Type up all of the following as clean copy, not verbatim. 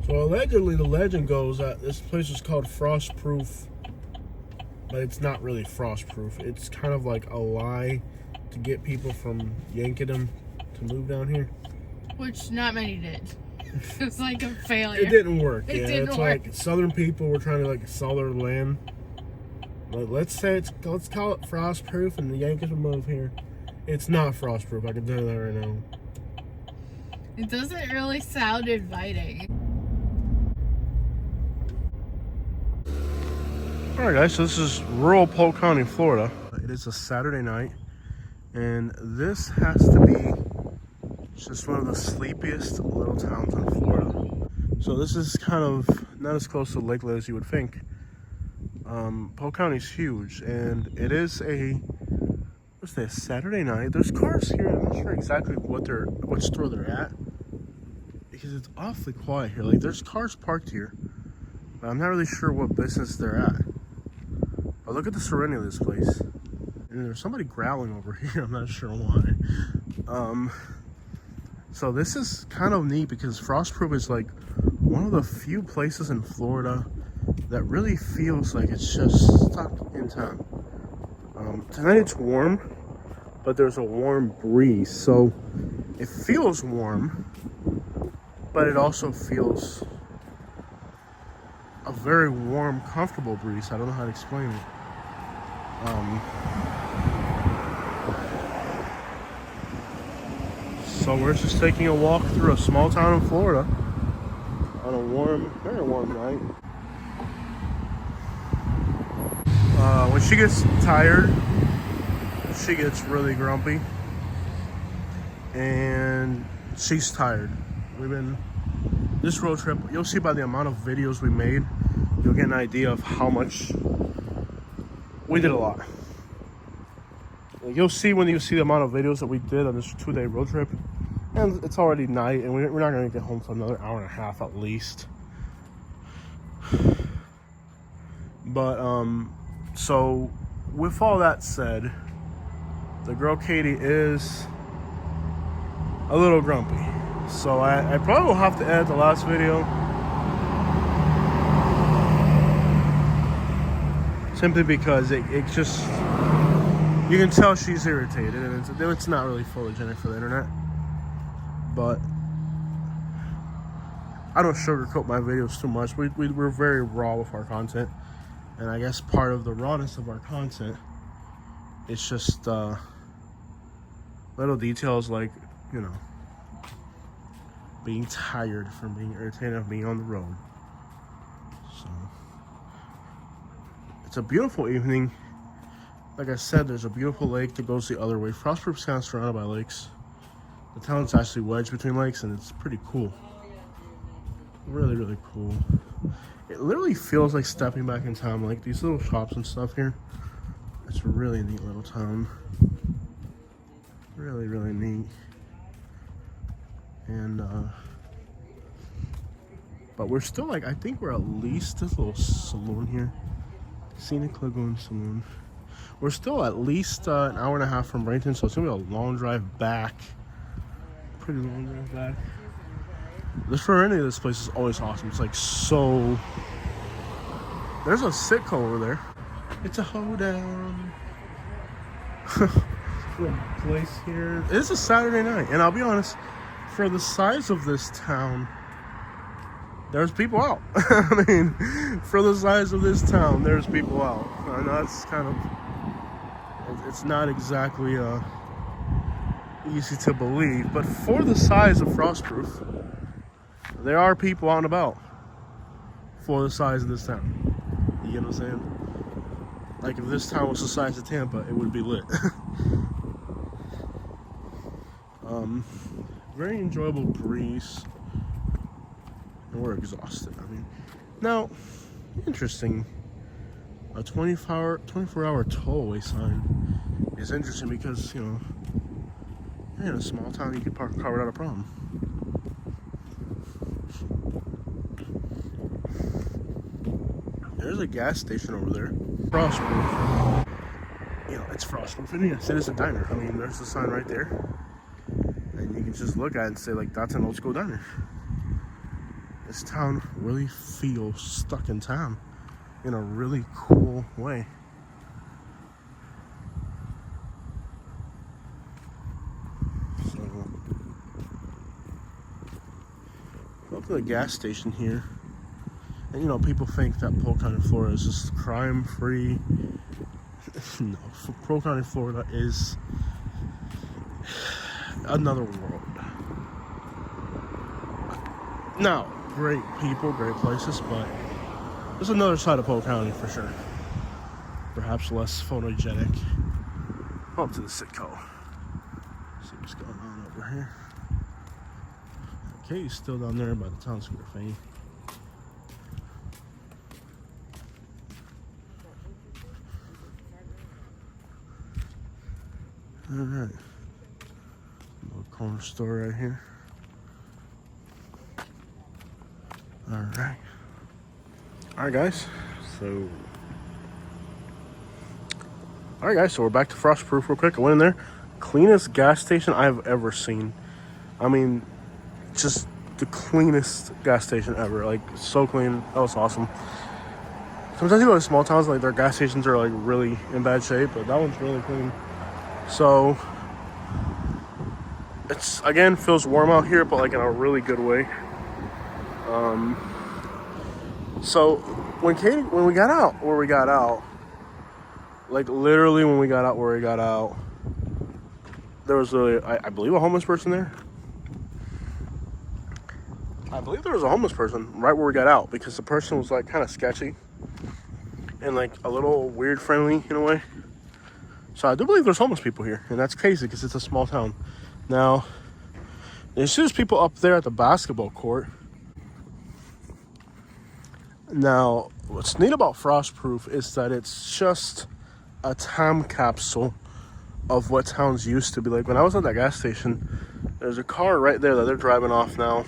So allegedly, the legend goes that this place is called Frostproof, but it's not really Frostproof. It's kind of like a lie to get people from Yankeedom to move down here. Which not many did. It was like a failure. It didn't work. It's like Southern people were trying to like sell their land. But let's call it Frostproof, and the Yankees will move here. It's not Frostproof. I can tell you that right now. It doesn't really sound inviting. Alright guys, so this is rural Polk County, Florida. It is a Saturday night, and this has to be just one of the sleepiest little towns in Florida. So this is kind of not as close to Lakeland as you would think. Polk County is huge, and it is a Saturday night. There's cars here. I'm not sure exactly what store they're at, because it's awfully quiet here. Like, there's cars parked here, but I'm not really sure what business they're at. But look at the serenity of this place. And there's somebody growling over here. I'm not sure why. So this is kind of neat because Frostproof is like one of the few places in Florida that really feels like it's just stuck in time. Tonight it's warm, but there's a warm breeze. So it feels warm, but it also feels a very warm, comfortable breeze. I don't know how to explain it. So we're just taking a walk through a small town in Florida on a warm, very warm night. When she gets tired, she gets really grumpy, and she's tired. This road trip, you'll see by the amount of videos we made, you'll get an idea of how much we did. A lot. You'll see when you see the amount of videos that we did on this 2-day road trip, and it's already night, and we're not going to get home for another hour and a half at least. But so with all that said, the girl Katie is a little grumpy. So I probably will have to edit the last video, simply because it just, you can tell she's irritated, and it's not really photogenic for the internet. But I don't sugarcoat my videos too much. We're very raw with our content, and I guess part of the rawness of our content is just little details like, you know, being tired from being irritated of being on the road. So it's a beautiful evening. Like I said, there's a beautiful lake that goes the other way. Frostproof's kind of surrounded by lakes. The town's actually wedged between lakes, and it's pretty cool. Really, really cool. It literally feels like stepping back in time. Like these little shops and stuff here. It's a really neat little town. Really, really neat. And but we're still like, I think we're at least this little saloon here, Scenic Lagoon Saloon. We're still at least an hour and a half from Bradenton, so it's gonna be a long drive back. Pretty long drive back. The serenity of this place is always awesome. It's like so. There's a Sitco over there. It's a hoedown. Little place here. It's a Saturday night, and I'll be honest, for the size of this town, there's people out. I mean, for the size of this town, there's people out. I know it's kind of, it's not exactly easy to believe, but for the size of Frostproof, there are people out and about for the size of this town. You get what I'm saying? Like, if this town was the size of Tampa, it would be lit. Very enjoyable breeze. And we're exhausted. I mean, now, interesting. A 24-hour tow-away sign is interesting because, you know, in a small town, you can park a car without a problem. There's a gas station over there. Frostproof. You know, it's Frostproof. And yes, it is a diner. I mean, there's the sign right there. And you can just look at it and say, like, that's an old school diner. this town really feels stuck in time in a really cool way. So, go to the gas station here. And you know, people think that Polk County, Florida is just crime free. No, Polk County, Florida is another world. Now, great people, great places, but there's another side of Polk County for sure. Perhaps less photogenic. Up to the Sitco. See what's going on over here. Okay, he's still down there by the town square thing. Alright. Little corner store right here. Alright. Alright guys. So we're back to Frostproof real quick. I went in there. Cleanest gas station I've ever seen. I mean, just the cleanest gas station ever. Like, so clean. That was awesome. Sometimes you go to small towns, like their gas stations are like really in bad shape, but that one's really clean. So it's, again, feels warm out here, but like in a really good way. So when we got out where we got out, like literally when we got out where we got out, there was I believe a homeless person there. I believe there was a homeless person right where we got out, because the person was like kind of sketchy and like a little weird friendly in a way. So I do believe there's homeless people here, and that's crazy because it's a small town. Now, there's people up there at the basketball court. Now, what's neat about Frostproof is that it's just a time capsule of what towns used to be like. When I was at that gas station, there's a car right there that they're driving off now.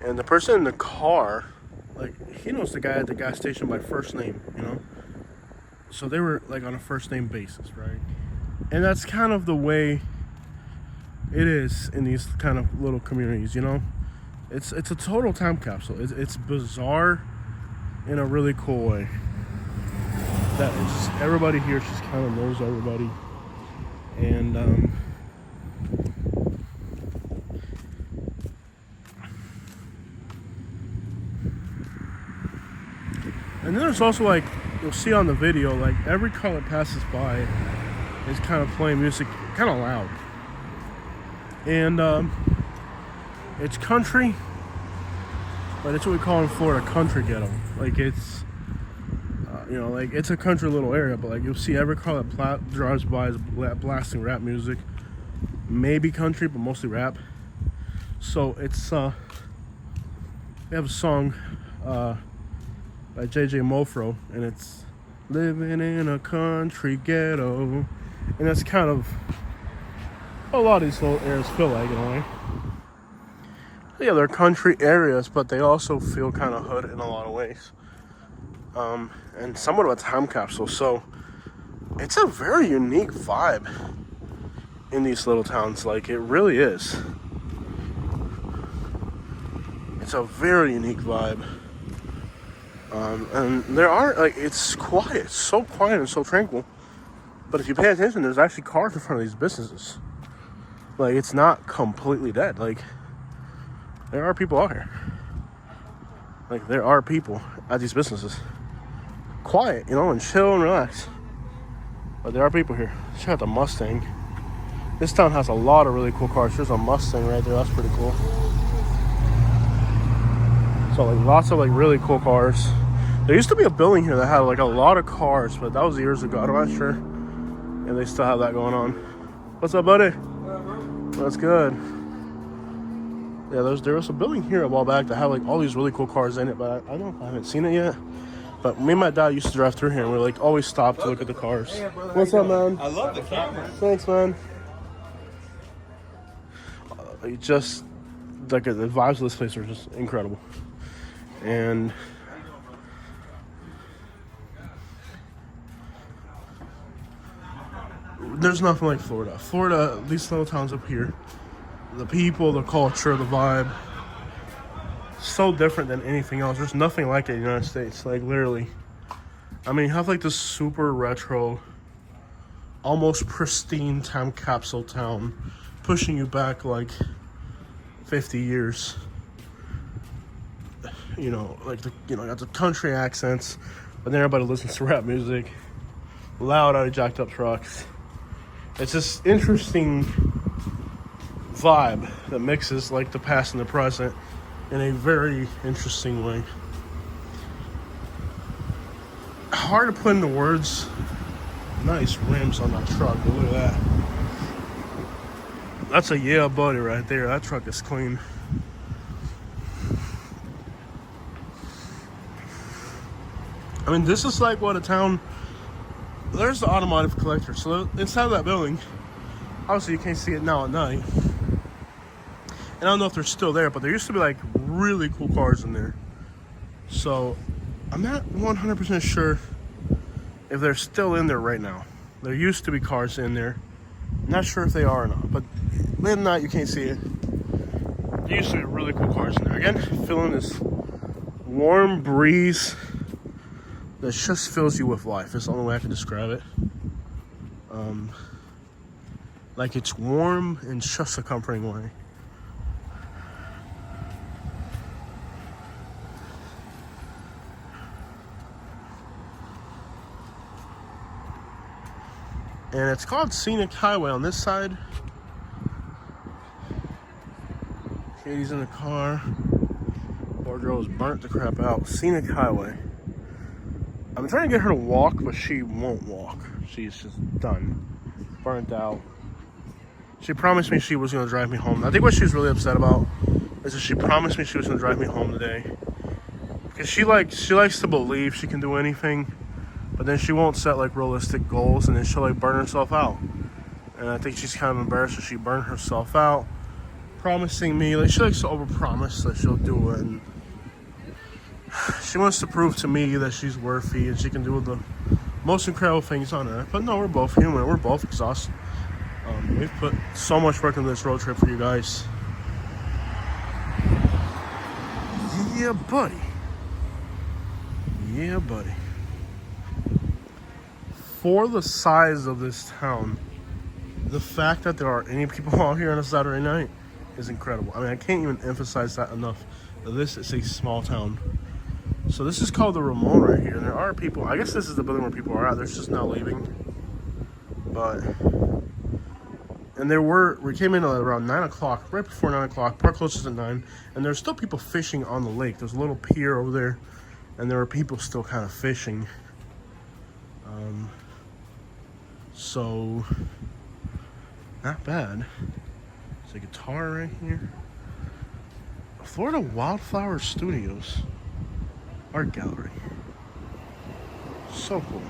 And the person in the car, like, he knows the guy at the gas station by first name, you know? So they were like on a first name basis, right? And that's kind of the way it is in these kind of little communities, you know? It's a total time capsule. It's bizarre in a really cool way. That it's just, everybody here just kind of knows everybody. And then there's also, like, you'll see on the video, like every car that passes by is kind of playing music kind of loud. And it's country, but it's what we call in Florida country ghetto. Like, it's you know, like, it's a country little area, but like you'll see every car that drives by is blasting rap music. Maybe country, but mostly rap. So it's we have a song by JJ Mofro, and it's living in a country ghetto, and that's kind of a lot of these little areas feel like, in a way. Yeah, they're country areas, but they also feel kind of hood in a lot of ways. And somewhat of a time capsule. So it's a very unique vibe in these little towns. Like, it really is. It's a very unique vibe. And there are, like, it's quiet. It's so quiet and so tranquil. But if you pay attention, there's actually cars in front of these businesses. Like, it's not completely dead. Like, there are people out here. Like, there are people at these businesses. Quiet, you know, and chill and relax. But there are people here. Check out the Mustang. This town has a lot of really cool cars. There's a Mustang right there. That's pretty cool. So, like, lots of, like, really cool cars. There used to be a building here that had, like, a lot of cars, but that was years ago. I'm not sure. And they still have that going on. What's up, buddy? That's good. Yeah, there was a building here a while back that had, like, all these really cool cars in it, but I don't know if I haven't seen it yet. But me and my dad used to drive through here, and we like always stop to look at the cars. Hey, brother, what's up, man? I love the camera. Thanks, man. Just like the vibes of this place are just incredible, and there's nothing like Florida. Florida, these little towns up here, the people, the culture, the vibe, so different than anything else. There's nothing like it in the United States. Like, literally. I mean, you have like this super retro, almost pristine time capsule town, pushing you back like 50 years. You know, like got the country accents, but then everybody listens to rap music, loud out of jacked up trucks. It's this interesting vibe that mixes like the past and the present in a very interesting way. Hard to put into words. Nice rims on that truck, but look at that. That's a yeah buddy right there. That truck is clean. I mean, this is like what a town. There's the automotive collector. So inside of that building, obviously you can't see it now at night. And I don't know if they're still there, but there used to be like really cool cars in there. So I'm not 100% sure if they're still in there right now. There used to be cars in there. Not sure if they are or not, but late at night you can't see it. There used to be really cool cars in there. Again, feeling this warm breeze that just fills you with life. It's the only way I can describe it. Like it's warm in just a comforting way. And it's called Scenic Highway on this side. Katie's in the car. Poor girl is burnt the crap out. Scenic Highway. I'm trying to get her to walk, but she won't walk. She's just done. Burnt out. She promised me she was going to drive me home. I think what she's really upset about is that she promised me she was going to drive me home today. Because she likes to believe she can do anything, but then she won't set like realistic goals, and then she'll like burn herself out. And I think she's kind of embarrassed that she burned herself out, promising me, like she likes to overpromise that she'll do it. And she wants to prove to me that she's worthy and she can do the most incredible things on earth. But no, we're both human. We're both exhausted. We've put so much work into this road trip for you guys. Yeah, buddy. Yeah, buddy. For the size of this town, the fact that there are any people out here on a Saturday night is incredible. I mean, I can't even emphasize that enough. This is a small town. So this is called the Ramon right here. And there are people, I guess this is the building where people are at. They're just now leaving. And we came in around 9 o'clock, right before 9 o'clock. Park closes at 9. And there's still people fishing on the lake. There's a little pier over there. And there are people still kind of fishing. So, not bad. There's a guitar right here. Florida Wildflower Studios Art Gallery. So cool.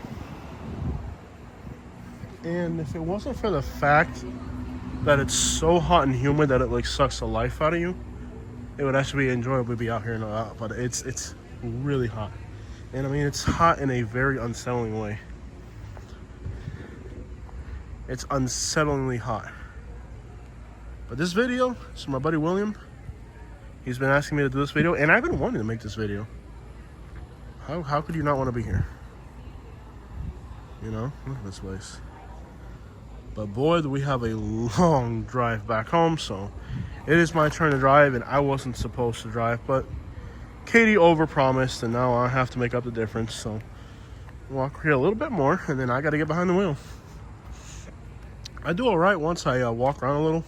And if it wasn't for the fact that it's so hot and humid that it like sucks the life out of you, it would actually be enjoyable to be out here and all that. But it's really hot. And I mean, it's hot in a very unsettling way. It's unsettlingly hot. But this video is my buddy William. He's been asking me to do this video, and I've been wanting to make this video. How could you not want to be here? You know, look at this place. But boy, do we have a long drive back home, so it is my turn to drive, and I wasn't supposed to drive, but Katie overpromised, and now I have to make up the difference, so walk here a little bit more, and then I got to get behind the wheel. I do all right once I walk around a little.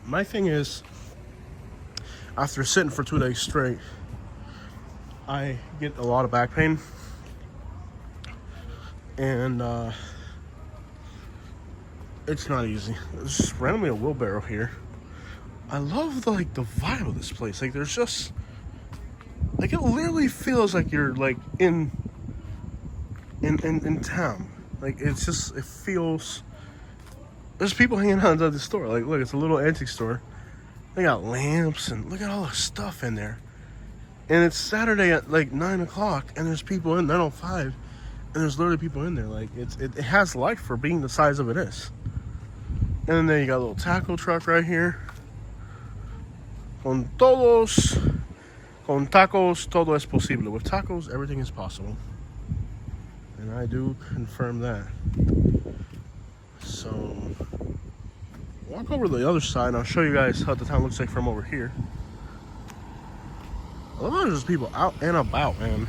My thing is, after sitting for 2 days straight, I get a lot of back pain. And it's not easy. There's just randomly a wheelbarrow here. I love the vibe of this place. Like there's just like it literally feels like you're like in town. Like it feels. There's people hanging out inside the store. Like look, it's a little antique store. They got lamps and look at all the stuff in there. And it's Saturday at like 9 o'clock, and there's people in 9:05, and there's literally people in there. Like it has life for being the size of it is. And then you got a little tackle truck right here. Con todos Con tacos todo es posible. With tacos, everything is possible. And I do confirm that. So, walk over to the other side and I'll show you guys how the town looks like from over here. I love how there's just people out and about, man.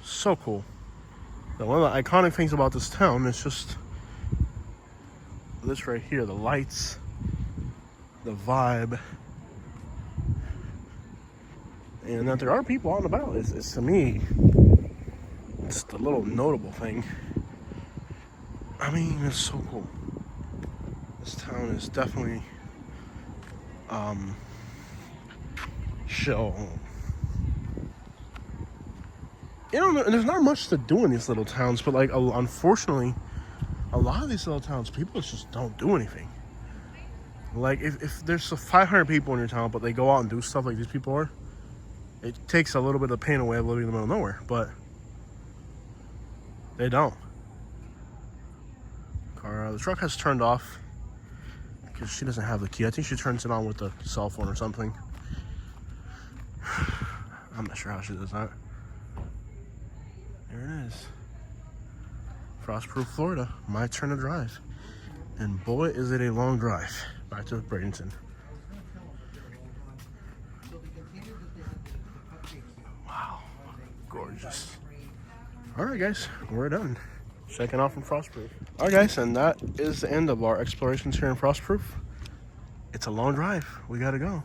So cool. Now, one of the iconic things about this town is just this right here, the lights, the vibe, and that there are people out and about. It's to me, it's the little notable thing. I mean, it's so cool. This town is definitely chill. You know, there's not much to do in these little towns, but like, unfortunately, a lot of these little towns, people just don't do anything. Like, if there's 500 people in your town, but they go out and do stuff like these people are, it takes a little bit of pain away of living in the middle of nowhere, but they don't. The truck has turned off because she doesn't have the key. I think she turns it on with the cell phone or something. I'm not sure how she does that. There it is. Frostproof, Florida. My turn to drive. And boy, is it a long drive back to Bradenton. Wow. Gorgeous. Alright guys, we're done. Checking out from Frostproof. Alright guys, and that is the end of our explorations here in Frostproof. It's a long drive. We gotta go.